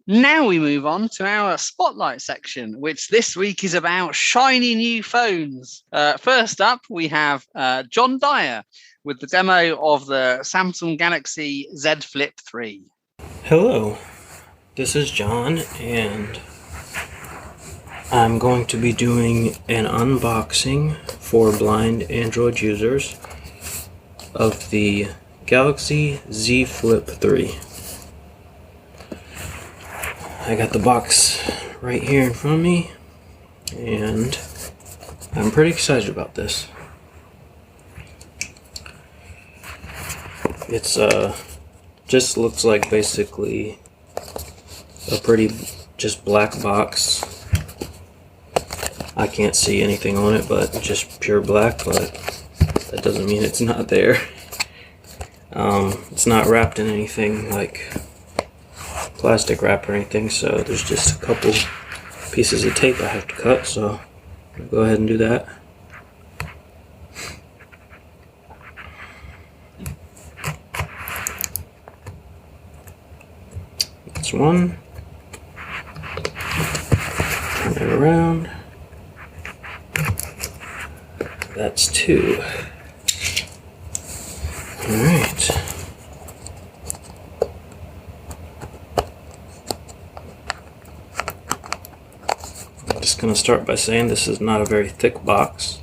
Now we move on to our spotlight section, which this week is about shiny new phones. First up, we have John Dyer with the demo of the Samsung Galaxy Z Flip 3. Hello, this is John, and I'm going to be doing an unboxing for blind Android users of the Galaxy Z Flip 3. I got the box right here in front of me, and I'm pretty excited about this. It's just looks like basically a pretty just black box. I can't see anything on it but just pure black, but that doesn't mean it's not there. It's not wrapped in anything like plastic wrap or anything, so there's just a couple pieces of tape I have to cut, so I'll go ahead and do that. That's one. Turn it around. That's two. Alright. I'm just going to start by saying this is not a very thick box.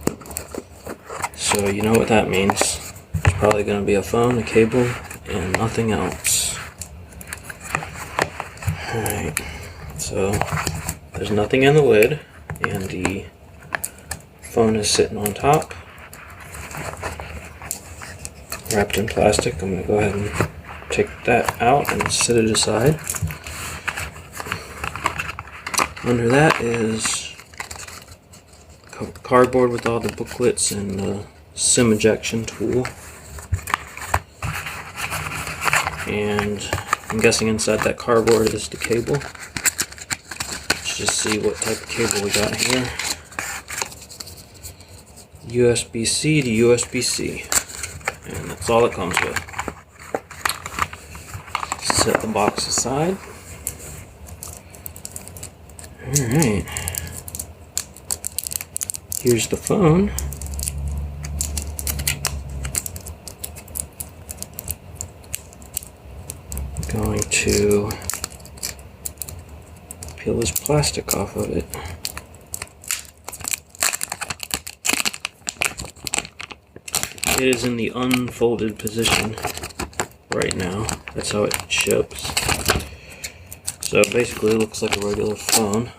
So you know what that means. There's probably going to be a phone, a cable, and nothing else. Alright. So there's nothing in the lid, and the phone is sitting on top, wrapped in plastic. I'm going to go ahead and take that out and set it aside. Under that is cardboard with all the booklets and the SIM ejection tool. And I'm guessing inside that cardboard is the cable. Let's just see what type of cable we got here. USB-C to USB-C, and that's all it comes with. Set the box aside. Alright, here's the phone. I'm going to peel this plastic off of it. It is in the unfolded position right now. That's how it ships. So basically it looks like a regular phone.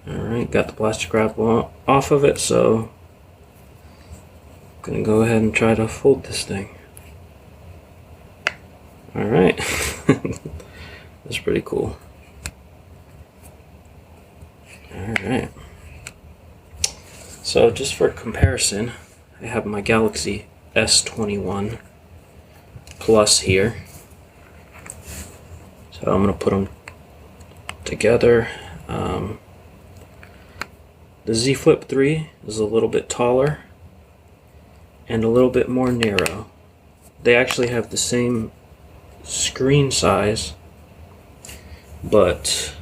Alright, got the plastic wrap off of it, so I'm gonna go ahead and try to fold this thing. Alright. That's pretty cool. Alright. So just for comparison, I have my Galaxy S21 Plus here. So I'm going to put them together. The Z Flip 3 is a little bit taller and a little bit more narrow. They actually have the same screen size, but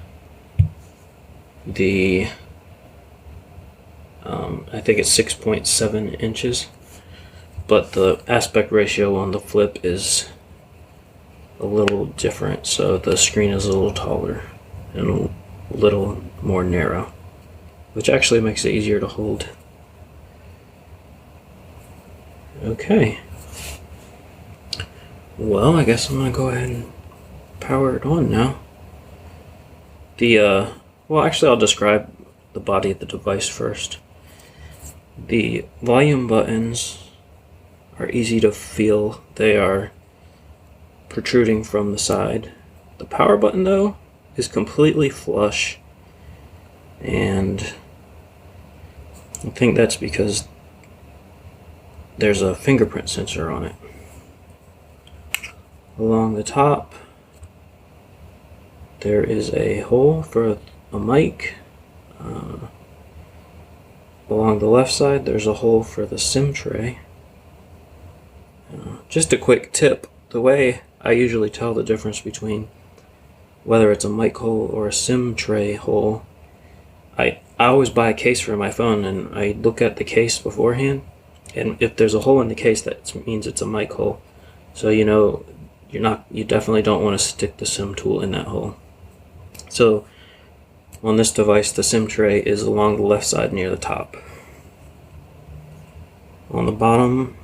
the I think it's 6.7 inches, but the aspect ratio on the Flip is a little different, so the screen is a little taller and a little more narrow, which actually makes it easier to hold. Okay, well, I guess I'm gonna go ahead and power it on now. Well, actually I'll describe the body of the device first. The volume buttons are easy to feel. They are protruding from the side. The power button, though, is completely flush, and I think that's because there's a fingerprint sensor on it. Along the top, there is a hole for a mic. Along the left side, there's a hole for the SIM tray. Just a quick tip, the way I usually tell the difference between whether it's a mic hole or a SIM tray hole. I always buy a case for my phone, and I look at the case beforehand, and if there's a hole in the case, that means it's a mic hole. So you know you definitely don't want to stick the SIM tool in that hole. So on this device, the SIM tray is along the left side near the top. On the bottom,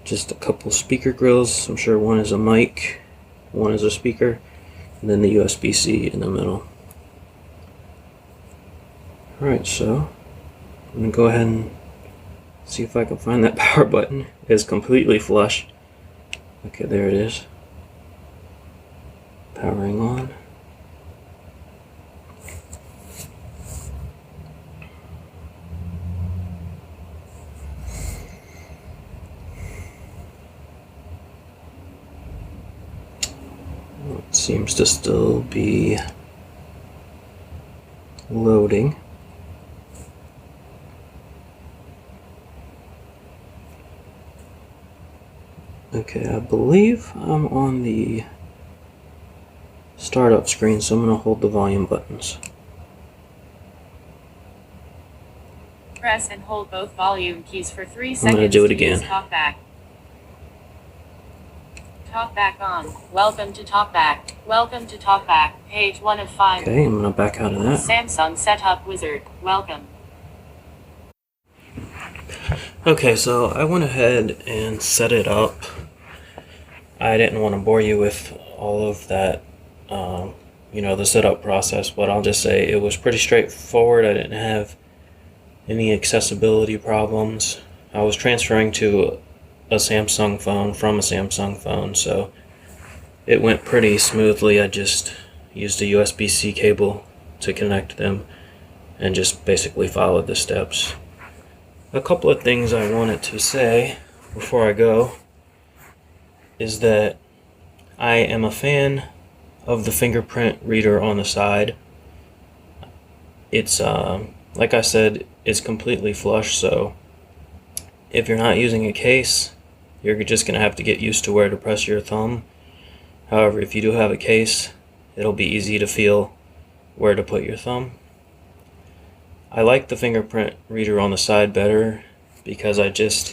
just a couple speaker grills. I'm sure one is a mic, one is a speaker, and then the USB-C in the middle. Alright, so I'm going to go ahead and see if I can find that power button. It's completely flush. Okay, there it is. Powering on. It seems to still be loading. Okay, I believe I'm on the startup screen, so I'm going to hold the volume buttons. Press and hold both volume keys for 3 seconds. I'm going to do it again. Talkback. Talkback on. Welcome to Talkback. Welcome to Talkback. Page 1 of 5. Okay, I'm going to back out of that. Samsung Setup Wizard. Welcome. Okay, so I went ahead and set it up. I didn't want to bore you with all of that, the setup process, but I'll just say it was pretty straightforward. I didn't have any accessibility problems. I was transferring to a Samsung phone from a Samsung phone, so it went pretty smoothly. I just used a USB-C cable to connect them and just basically followed the steps. A couple of things I wanted to say before I go is that I am a fan of the fingerprint reader on the side. It's, like I said, it's completely flush, so if you're not using a case, you're just going to have to get used to where to press your thumb. However, if you do have a case, it'll be easy to feel where to put your thumb. I like the fingerprint reader on the side better because I didn't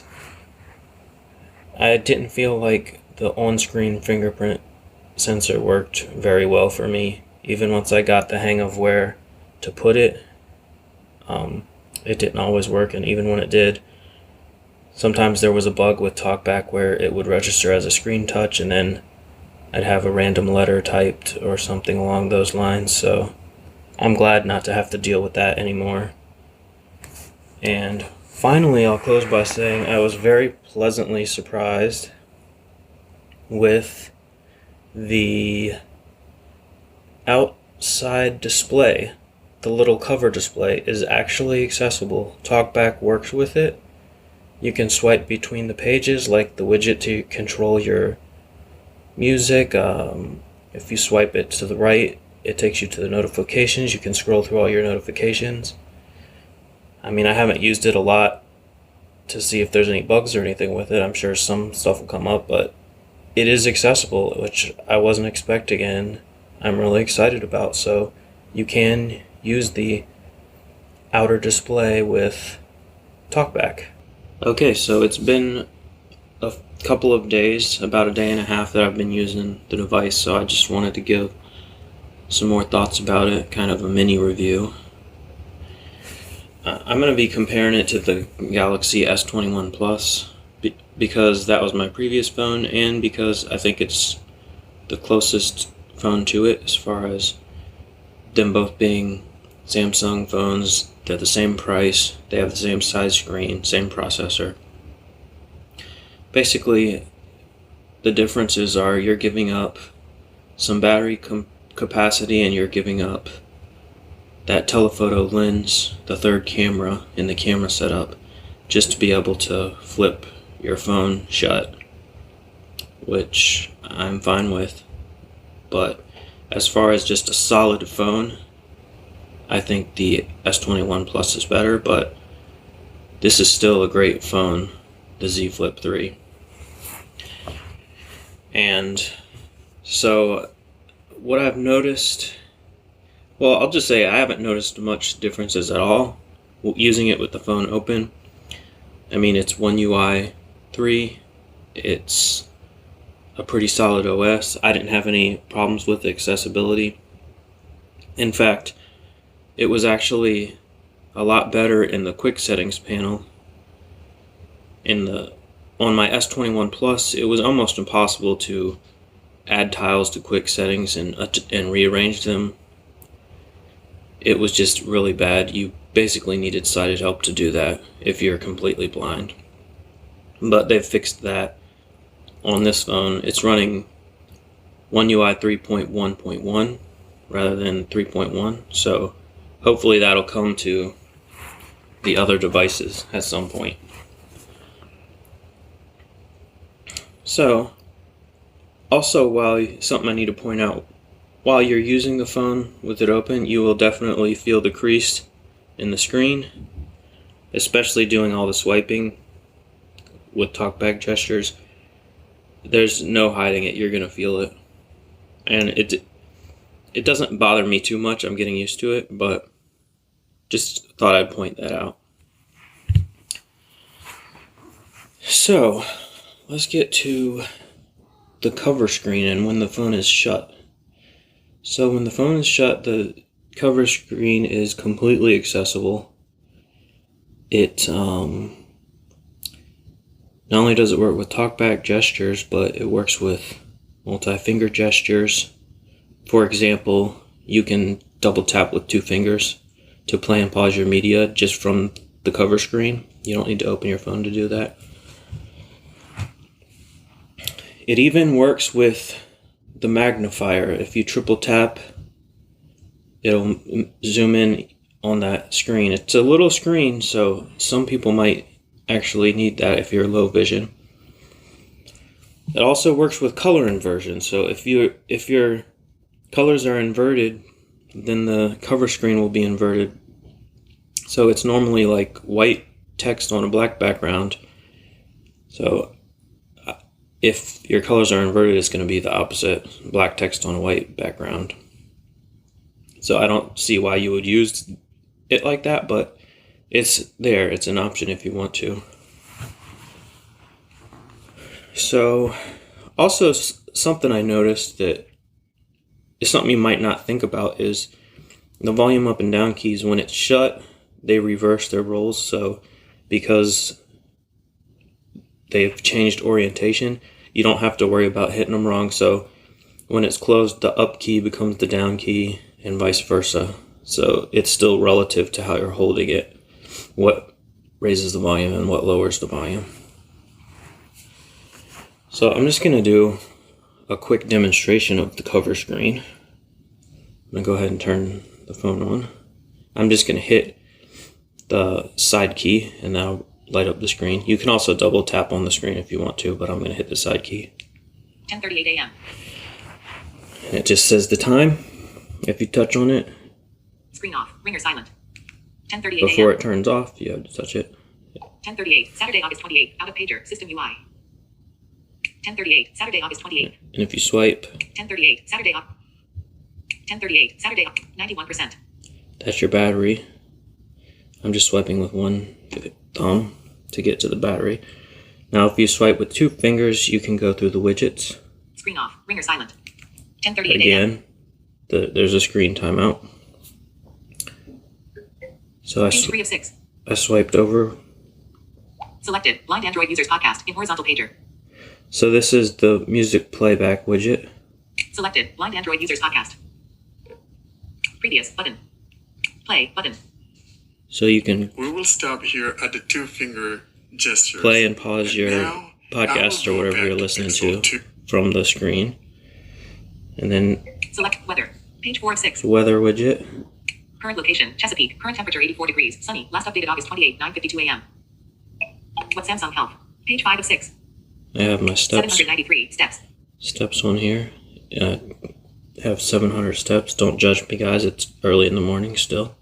feel like the on-screen fingerprint sensor worked very well for me. Even once I got the hang of where to put it, it didn't always work, and even when it did, sometimes there was a bug with TalkBack where it would register as a screen touch and then I'd have a random letter typed or something along those lines, so I'm glad not to have to deal with that anymore. And finally, I'll close by saying I was very pleasantly surprised with the outside display. The little cover display is actually accessible. TalkBack works with it. You can swipe between the pages like the widget to control your music. If you swipe it to the right, it takes you to the notifications. You can scroll through all your notifications. I mean, I haven't used it a lot to see if there's any bugs or anything with it. I'm sure some stuff will come up, but it is accessible, which I wasn't expecting, and I'm really excited about. So you can use the outer display with TalkBack. Okay, so it's been a couple of days, about a day and a half that I've been using the device, so I just wanted to give some more thoughts about it, kind of a mini review. I'm going to be comparing it to the Galaxy S21 Plus because that was my previous phone, and because I think it's the closest phone to it as far as them both being Samsung phones. They're the same price, they have the same size screen, same processor. Basically, the differences are you're giving up some battery capacity, and you're giving up that telephoto lens, the third camera in the camera setup, just to be able to flip your phone shut, which I'm fine with. But as far as just a solid phone, I think the S21 Plus is better, but this is still a great phone, the Z Flip 3. And so what I've noticed, well, I'll just say I haven't noticed much differences at all using it with the phone open. I mean, it's One UI 3. It's a pretty solid OS. I didn't have any problems with accessibility. In fact, it was actually a lot better in the quick settings panel. On my S21 Plus, it was almost impossible to add tiles to quick settings and rearrange them. It was just really bad. You basically needed sighted help to do that if you're completely blind. But they've fixed that on this phone. It's running One UI 3.1.1 rather than 3.1, so hopefully that'll come to the other devices at some point. So, also, something I need to point out, while you're using the phone with it open, you will definitely feel the crease in the screen, especially doing all the swiping with talkback gestures. There's no hiding it, you're going to feel it. And it doesn't bother me too much, I'm getting used to it, but just thought I'd point that out. So, let's get to the cover screen and when the phone is shut. So when the phone is shut, the cover screen is completely accessible. It not only does it work with talkback gestures, but it works with multi-finger gestures. For example, you can double tap with 2 fingers to play and pause your media just from the cover screen. You don't need to open your phone to do that. It even works with the magnifier. If you triple tap, it'll zoom in on that screen. It's a little screen, so some people might actually need that if you're low vision. It also works with color inversion. So if your colors are inverted, then the cover screen will be inverted. So it's normally like white text on a black background. So if your colors are inverted, it's going to be the opposite, black text on a white background. So I don't see why you would use it like that, but it's there. It's an option if you want to. So also something I noticed that is something you might not think about is the volume up and down keys. When it's shut, they reverse their roles. So because they've changed orientation, you don't have to worry about hitting them wrong. So when it's closed, the up key becomes the down key and vice versa. So it's still relative to how you're holding it, what raises the volume and what lowers the volume. So I'm just going to do a quick demonstration of the cover screen. I'm going to go ahead and turn the phone on. I'm just going to hit the side key and that'll light up the screen. You can also double tap on the screen if you want to, but I'm going to hit the side key. 10:38 a.m. And it just says the time. If you touch on it, Screen off. Ringer silent. 10:38 a.m. Before it turns off, you have to touch it. 10:38. Saturday, August 28th. Out of pager. System UI. 10:38. Saturday, August 28th. And if you swipe, 10:38. Saturday. 10:38. Saturday. 91%. that's your battery. I'm just swiping with one thumb to get to the battery. Now if you swipe with 2 fingers, you can go through the widgets. Screen off. Ringer silent. 10:38 a.m. Again, there's a screen timeout. So Page 3 of 6. I swiped over. Selected. Blind Android users podcast in horizontal pager. So this is the music playback widget. Selected. Blind Android users podcast. Previous button. Play button. So you can We will stop here at the 2-finger gesture. play and pause And your now, podcast I or will go whatever back you're to listening Pixel to 2. from the screen. And then Select weather. Page 4 of 6. the weather widget. Current location. Chesapeake. Current temperature 84 degrees. Sunny. Last updated August 28, 9:52 a.m. What Samsung Health. Page 5 of 6. I have my steps 793 steps. on here. I have 700 steps. Don't judge me, guys. It's early in the morning still.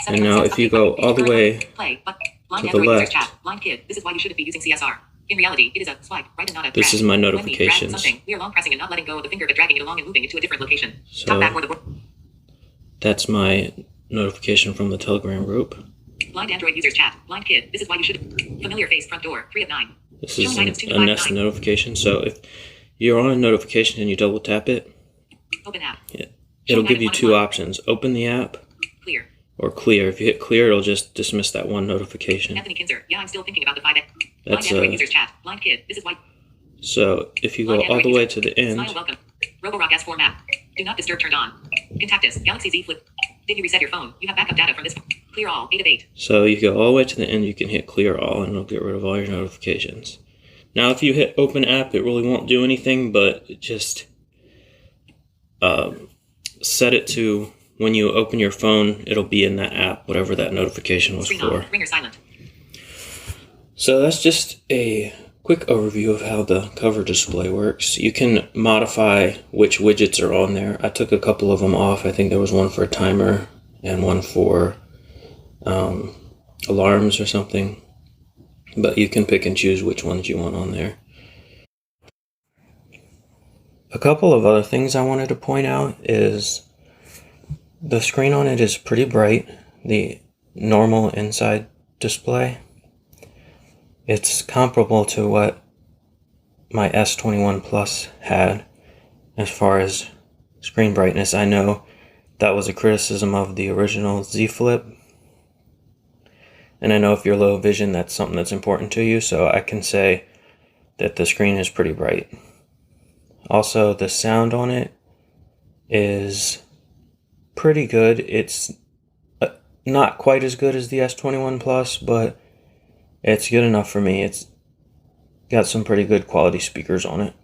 And now if you go all the way Play, but blind to the Android users left. chat. Blind kid. This is why you shouldn't be using CSR. In reality, it is a swipe, right, and not a drag. This is my When we drag notifications. something, we are long pressing and not letting go of the finger, but dragging it along and moving it to a different location. So Top back or the board. that's my notification from the Telegram group. Blind Android users chat. Blind kid. This is why you should. Familiar face front door. 3 of 9. This Showing is items 2 to a 5 Nest 9. notification. So if you're on a notification and you double tap it, Open app. it'll give you two options: open the app Clear. or clear. If you hit clear, it'll just dismiss that one notification. Anthony Kinzer. Yeah, I'm still thinking about the 5X. Blind That's Android users chat. Blind kid. This is why. So if you go Blind all Android the way user. to the end, Smile welcome. Roborock S4 map. Do not disturb turned on. Contact us. Galaxy Z Flip. Did you reset your phone? You have backup data from this. Clear all. 8 of 8. so you go all the way to the end, you can hit clear all and it'll get rid of all your notifications. Now if you hit open app, it really won't do anything, but just set it to when you open your phone, it'll be in that app, whatever that notification was Screen for. on. Ringer silent. So that's just a quick overview of how the cover display works. You can modify which widgets are on there. I took a couple of them off. I think there was one for a timer and one for alarms or something. But you can pick and choose which ones you want on there. A couple of other things I wanted to point out is the screen on it is pretty bright. The normal inside display. It's comparable to what my S21 Plus had as far as screen brightness. I know that was a criticism of the original Z Flip. And I know if you're low vision, that's something that's important to you. So I can say that the screen is pretty bright. Also, the sound on it is pretty good. It's not quite as good as the S21 Plus, but it's good enough for me. It's got some pretty good quality speakers on it.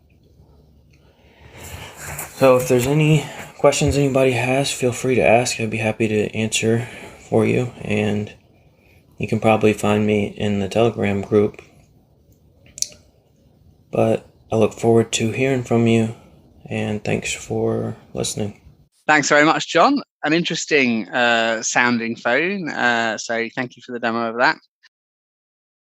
So if there's any questions anybody has, feel free to ask. I'd be happy to answer for you. And you can probably find me in the Telegram group. But I look forward to hearing from you. And thanks for listening. Thanks very much, John. An interesting sounding phone. So thank you for the demo of that.